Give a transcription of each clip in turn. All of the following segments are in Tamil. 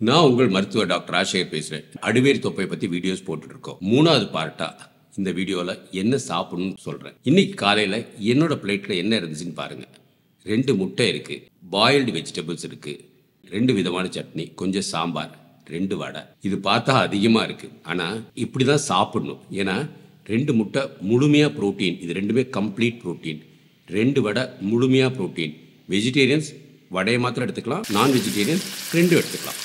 நான் உங்கள் மருத்துவர் டாக்டர் ராஜசேகர் பேசுகிறேன். அடிவேர் தொப்பை பற்றி வீடியோஸ் போட்டுட்ருக்கோம். 3வது பார்ட்டாக இந்த வீடியோவில் என்ன சாப்பிடணும்னு சொல்கிறேன். இன்னைக்கு காலையில் என்னோட பிளேட்டில் என்ன இருந்துச்சுன்னு பாருங்கள். 2 முட்டை இருக்குது, பாயில்டு வெஜிடபிள்ஸ் இருக்குது, 2 விதமான சட்னி, கொஞ்சம் சாம்பார், 2 வடை. இது பார்த்தா அதிகமாக இருக்குது, ஆனால் இப்படி தான் சாப்பிடணும். ஏன்னா 2 முட்டை முழுமையாக ப்ரோட்டீன், இது ரெண்டுமே கம்ப்ளீட் ப்ரோட்டீன். 2 வடை முழுமையாக ப்ரோட்டீன். வெஜிடேரியன்ஸ் வடையை மாத்திரம் எடுத்துக்கலாம், நான் வெஜிடேரியன்ஸ் 2 எடுத்துக்கலாம்.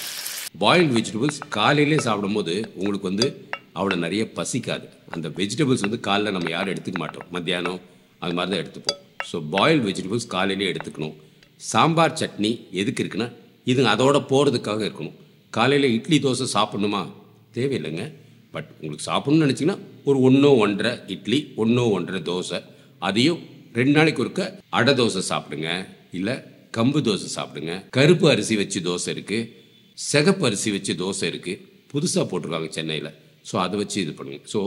பாயில்டு வெஜிடபிள்ஸ் காலையிலே சாப்பிடும்போது உங்களுக்கு அவ்வளோ நிறைய பசிக்காது. அந்த வெஜிடபிள்ஸ் காலைல நம்ம யாரும் எடுத்துக்க மாட்டோம், மத்தியானம் அது மாதிரி தான் எடுத்துப்போம். ஸோ பாயில்டு வெஜிடபிள்ஸ் காலையிலே எடுத்துக்கணும். சாம்பார் சட்னி எதுக்கு இருக்குன்னா இதுங்க அதோட போகிறதுக்காக இருக்கணும். காலையில் இட்லி தோசை சாப்பிட்ணுமா? தேவையில்லைங்க. பட் உங்களுக்கு சாப்பிட்ணுன்னு நினச்சிங்கன்னா ஒரு 1-1.5 இட்லி, 1-1.5 தோசை, அதையும் 2 நாளைக்கு ஒருக்க அடை தோசை சாப்பிடுங்க, இல்லை கம்பு தோசை சாப்பிடுங்க. கருப்பு அரிசி வச்சு தோசை இருக்குது, சிகப்பு அரிசி வச்சு தோசை இருக்குது, புதுசாக போட்டிருக்காங்க சென்னையில். ஸோ அதை வச்சு இது பண்ணுங்கள். ஸோ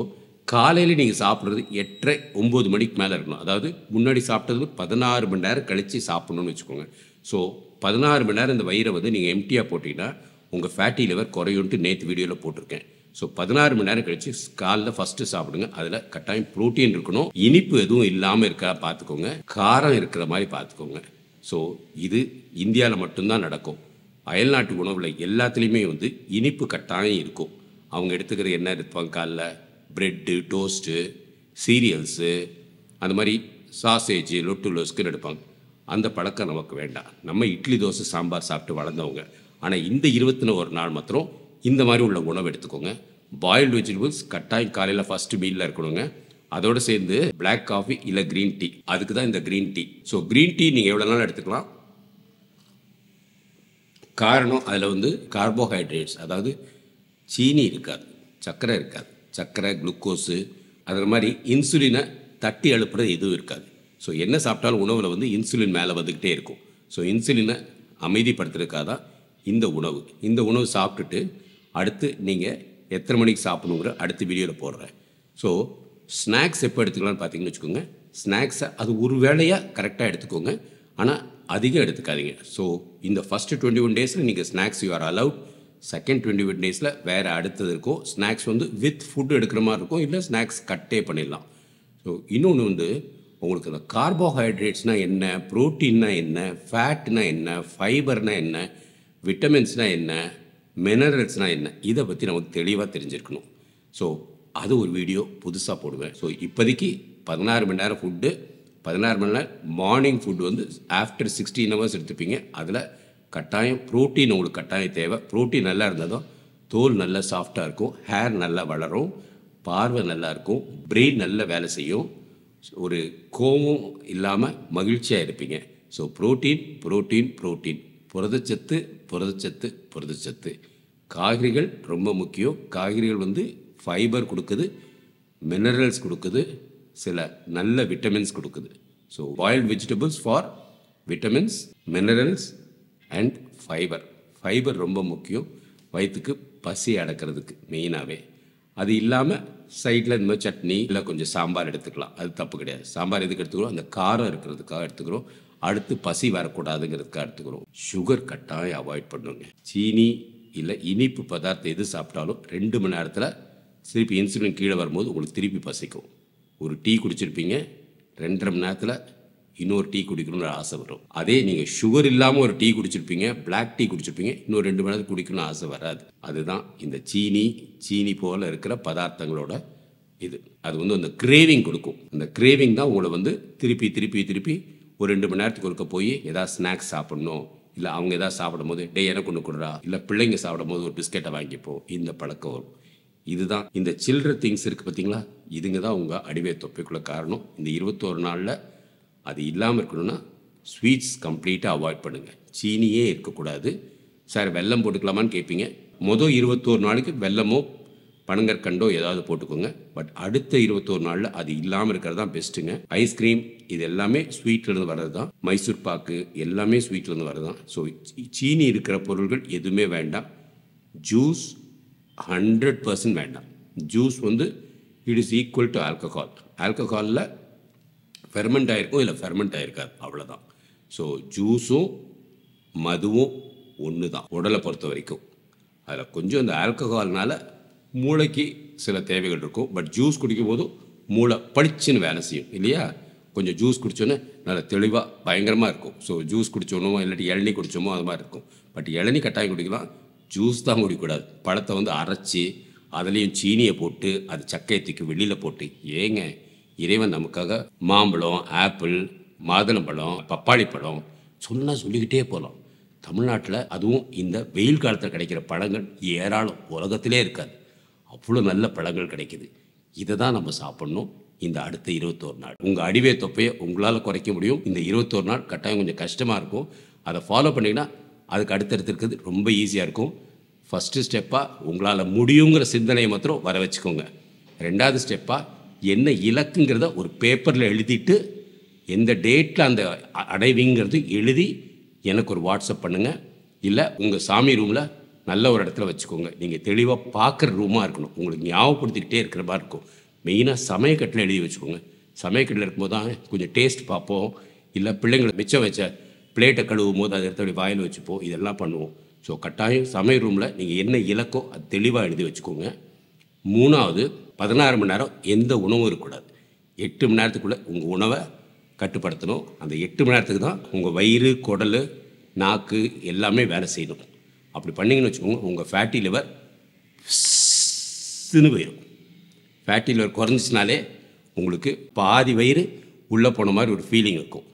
காலையில் நீங்கள் சாப்பிட்றது 8:30-9 மணிக்கு மேலே இருக்கணும். அதாவது முன்னாடி சாப்பிட்டது 16 மணி நேரம் கழித்து சாப்பிட்ணுன்னு வச்சுக்கோங்க. ஸோ 16 மணி நேரம் இந்த வயிறை நீங்கள் எம்டியாக போட்டிங்கன்னா உங்கள் ஃபேட்டி லிவர் குறையுன்ட்டு நேற்று வீடியோவில் போட்டிருக்கேன். ஸோ 16 மணி நேரம் கழித்து காலைல ஃபஸ்ட்டு சாப்பிடுங்க. அதில் கட்டாயம் ப்ரோட்டீன் இருக்கணும், இனிப்பு எதுவும் இல்லாமல் இருக்கா பார்த்துக்கோங்க, காரம் இருக்கிற மாதிரி பார்த்துக்கோங்க. ஸோ இது இந்தியாவில் மட்டும்தான் நடக்கும். அயல்நாட்டு உணவில் எல்லாத்துலேயுமே இனிப்பு கட்டாயம் இருக்கும். அவங்க எடுத்துக்கிறது என்ன எடுப்பாங்க? காலைல ப்ரெட்டு, டோஸ்ட்டு, சீரியல்ஸு, அந்த மாதிரி சாசேஜ், லொட்டு லோஸ்க்குன்னு எடுப்பாங்க. அந்த பழக்கம் நமக்கு வேண்டாம். நம்ம இட்லி தோசை சாம்பார் சாப்பிட்டு வளர்ந்தவங்க. ஆனால் இந்த 21 நாள் மாத்திரம் இந்த மாதிரி உள்ள உணவு எடுத்துக்கோங்க. பாயில்டு வெஜிடபிள்ஸ் கட்டாயம் காலையில் ஃபஸ்ட்டு மீலில் இருக்கணுங்க. அதோடு சேர்ந்து பிளாக் காஃபி இல்லை க்ரீன் டீ, அதுக்கு தான் இந்த green tea. So green tea நீங்கள் எவ்வளோ நாள் எடுத்துக்கலாம். காரணம் அதில் கார்போஹைட்ரேட்ஸ், அதாவது சீனி இருக்காது, சர்க்கரை இருக்காது. சர்க்கரை, குளுக்கோஸு, அது மாதிரி இன்சுலினை தட்டி எழுப்புறது எதுவும் இருக்காது. ஸோ என்ன சாப்பிட்டாலும் உணவில் இன்சுலின் மேலே வந்துக்கிட்டே இருக்கும். ஸோ இன்சுலினை அமைதிப்படுத்துறதுக்காக தான் இந்த உணவு. இந்த உணவு சாப்பிட்டுட்டு அடுத்து நீங்கள் எத்தனை மணிக்கு சாப்பிடணுங்கிற அடுத்த வீடியோவில் போடுறேன். ஸோ ஸ்நாக்ஸ் எப்போ எடுத்துக்கலாம்னு பார்த்தீங்கன்னு வச்சுக்கோங்க. ஸ்நாக்ஸை அது ஒரு வேளையாக கரெக்டாக எடுத்துக்கோங்க, ஆனால் அதிகம் எடுத்துக்காதீங்க. ஸோ இந்த ஃபஸ்ட்டு 21 டேஸில் நீங்கள் snacks you are allowed. Second 21 டேஸில் வேறு அடுத்தது இருக்கும். ஸ்நாக்ஸ் வித் ஃபுட் எடுக்கிற மாதிரி இருக்கும், இல்லை ஸ்நாக்ஸ் கட்டே பண்ணிடலாம். ஸோ இன்னொன்று உங்களுக்கு அந்த கார்போஹைட்ரேட்ஸ்னால் என்ன, ப்ரோட்டீன்னா என்ன, ஃபேட்னா என்ன, ஃபைபர்னால் என்ன, விட்டமின்ஸ்னால் என்ன, மினரல்ஸ்னால் என்ன, இதை பற்றி நமக்கு தெளிவாக தெரிஞ்சிருக்கணும். ஸோ அது ஒரு வீடியோ புதுசாக போடுவேன். ஸோ இப்போதைக்கு 16 மணி நேரம் ஃபுட்டு, 16 மணி நேரம் மார்னிங் ஃபுட்டு ஆஃப்டர் 16 ஹவர்ஸ் எடுத்துப்பீங்க. அதில் கட்டாயம் ப்ரோட்டீன் உங்களுக்கு கட்டாயம் தேவை. ப்ரோட்டீன் நல்லா இருந்தால் தான் தோல் நல்லா சாஃப்டாக இருக்கும், ஹேர் நல்லா வளரும், பார்வை நல்லா இருக்கும், பிரெயின் நல்லா வேலை செய்யும், ஒரு கோவம் இல்லாமல் மகிழ்ச்சியாக இருப்பீங்க. ஸோ ப்ரோட்டீன் ப்ரோட்டீன் ப்ரோட்டீன், புரதச்சத்து புரதச்சத்து புரதச்சத்து. காய்கறிகள் ரொம்ப முக்கியம். காய்கறிகள் ஃபைபர் கொடுக்குது, மினரல்ஸ் கொடுக்குது, சில நல்ல விட்டமின்ஸ் கொடுக்குது. So boiled vegetables for vitamins, minerals and fibre. Fibre ரொம்ப முக்கியம் வயிற்றுக்கு பசி அடக்கிறதுக்கு மெயினாகவே. அது இல்லாமல் சைடில் இந்த மாதிரி சட்னி இல்லை கொஞ்சம் சாம்பார் எடுத்துக்கலாம், அது தப்பு கிடையாது. சாம்பார் எதுக்கு எடுத்துக்கிறோம்? அந்த காரம் இருக்கிறதுக்காக எடுத்துக்கிறோம். அடுத்து பசி வரக்கூடாதுங்கிறதுக்காக எடுத்துக்கிறோம். சுகர் கட்டாயம் அவாய்ட் பண்ணுங்க. சீனி இல்லை இனிப்பு பதார்த்தம் எது சாப்பிட்டாலும் 2 மணி நேரத்தில் திருப்பி இன்சுலின் கீழே வரும்போது உங்களுக்கு திருப்பி பசிக்கும். ஒரு டீ குடிச்சிருப்பீங்க, 2.5 மணி நேரத்தில் இன்னொரு டீ குடிக்கணும்னு ஆசை வரும். அதே நீங்கள் சுகர் இல்லாமல் ஒரு டீ குடிச்சிருப்பீங்க, பிளாக் டீ குடிச்சிருப்பீங்க, இன்னொரு 2 மணி நேரத்தில் குடிக்கணும்னு ஆசை வராது. அதுதான் இந்த சீனி போல் இருக்கிற பதார்த்தங்களோட இது. அது அந்த கிரேவிங் கொடுக்கும். அந்த கிரேவிங் தான் உங்களை திருப்பி திருப்பி திருப்பி ஒரு 2 மணி நேரத்துக்கு ஒருக்க போய் ஏதாவது ஸ்நாக்ஸ் சாப்பிட்ணும், இல்லை அவங்க எதாவது சாப்பிடும் போது டே எனக்கு ஒன்று கொடுறா, இல்லை பிள்ளைங்க சாப்பிடும் போது ஒரு பிஸ்கெட்டை வாங்கிப்போம், இந்த பழக்கம் வரும். இதுதான் இந்த சில்ட்ர திங்ஸ் இருக்குது பார்த்தீங்களா, இதுங்க தான் உங்கள் அடிவேர் தொப்பைக்குள்ள காரணம். இந்த 21 நாளில் அது இல்லாமல் இருக்கணும்னா ஸ்வீட்ஸ் கம்ப்ளீட்டாக அவாய்ட் பண்ணுங்கள். சீனியே இருக்கக்கூடாது. சார் வெல்லம் போட்டுக்கலாமான்னு கேட்பீங்க. மொதல் 21 நாளைக்கு வெல்லமோ பனங்கற்கண்டோ ஏதாவது போட்டுக்கோங்க. பட் அடுத்த 21 நாளில் அது இல்லாமல் இருக்கிறது தான் பெஸ்ட்டுங்க. ஐஸ்கிரீம் இது எல்லாமே ஸ்வீட்லேருந்து வர்றது தான். மைசூர் பாக்கு எல்லாமே ஸ்வீட்லேருந்து வர்றது தான். ஸோ சீனி இருக்கிற பொருள்கள் எதுவுமே வேண்டாம். ஜூஸ் 100% வேண்டாம். Juice it is equal to alcohol. ஆல்கஹாலில் ஃபெர்மெண்ட் ஆகிருக்கும், இல்லை ஃபெர்மெண்ட் ஆகிருக்காது, அவ்வளோதான். ஸோ ஜூஸும் மதுவும் ஒன்று தான் உடலை பொறுத்த வரைக்கும். அதில் கொஞ்சம் இந்த ஆல்கஹால்னால மூளைக்கு சில தேவைகள் இருக்கும். பட் ஜூஸ் குடிக்கும் போதும் மூளை பளிச்சுன்னு வேலை செய்யும் இல்லையா? கொஞ்சம் ஜூஸ் குடித்தோன்னே நல்லா தெளிவாக பயங்கரமாக இருக்கும். ஸோ ஜூஸ் குடித்தோனோ இல்லாட்டி இளநீ குடித்தோமோ அது மாதிரி இருக்கும். பட் இளநீ கட்டாயம் குடிக்கலாம், ஜூஸ் தான் குடிக்கக்கூடாது. பழத்தை வந்து அரைச்சி அதுலேயும் சீனியை போட்டு அது சக்கையை தூக்கி வெளியில் போட்டு, ஏங்க இறைவன் நமக்காக மாம்பழம், ஆப்பிள், மாதுளம்பழம், பப்பாளி பழம் சொன்னால் சொல்லிக்கிட்டே போகலாம். தமிழ்நாட்டில் அதுவும் இந்த வெயில் காலத்தில் கிடைக்கிற பழங்கள் ஏராளம், உலகத்திலே இருக்காது. அவ்வளோ நல்ல பழங்கள் கிடைக்குது. இதை தான் நம்ம சாப்பிட்ணும் இந்த அடுத்த 21 நாள். உங்கள் அடிவே தொப்பையை உங்களால் குறைக்க முடியும். இந்த 21 நாள் கட்டாயம் கொஞ்சம் கஷ்டமாக இருக்கும். அதை ஃபாலோ பண்ணிங்கன்னா அதுக்கு அடுத்தடுத்து இருக்கிறது ரொம்ப ஈஸியாக இருக்கும். ஃபஸ்ட்டு ஸ்டெப்பாக உங்களால் முடியுங்கிற சிந்தனையை மாத்திரம் வர வச்சுக்கோங்க. 2வது ஸ்டெப்பாக என்ன இலக்குங்கிறத ஒரு பேப்பரில் எழுதிட்டு எந்த டேட்டில் அந்த அடைவிங்கிறது எழுதி எனக்கு ஒரு வாட்ஸ்அப் பண்ணுங்கள். இல்லை உங்கள் சாமி ரூமில் நல்ல ஒரு இடத்துல வச்சுக்கோங்க. நீங்கள் தெளிவாக பார்க்குற ரூமாக இருக்கணும். உங்களுக்கு ஞாபகப்படுத்திக்கிட்டே இருக்கிற மாதிரி இருக்கும். மெயினாக சமயக்கட்டில் எழுதி வச்சுக்கோங்க. சமயக்கட்டில் இருக்கும்போது தான் கொஞ்சம் டேஸ்ட் பார்ப்போம். இல்லை பிள்ளைங்களை மிச்சம் வச்ச பிளேட்டை கழுவும் போது அதை எடுத்து வாயில் வச்சுப்போம். இதெல்லாம் பண்ணுவோம். ஸோ கட்டாயம் சமையல் ரூமில் நீங்கள் என்ன இலக்கோ அது தெளிவாக எழுதி வச்சுக்கோங்க. 3வது 16 மணி நேரம் எந்த உணவும் இருக்கக்கூடாது. 8 மணி நேரத்துக்குள்ளே உங்கள் உணவை கட்டுப்படுத்தணும். அந்த 8 மணி நேரத்துக்கு தான் உங்கள் வயிறு, குடல், நாக்கு எல்லாமே வேலை செய்யணும். அப்படி பண்ணிங்கன்னு வச்சுக்கோங்க, உங்கள் ஃபேட்டி லிவர் சின்னு போயிடும். ஃபேட்டி லிவர் குறைஞ்சிச்சினாலே உங்களுக்கு பாதி வயிறு உள்ளே போன மாதிரி ஒரு ஃபீலிங் இருக்கும்.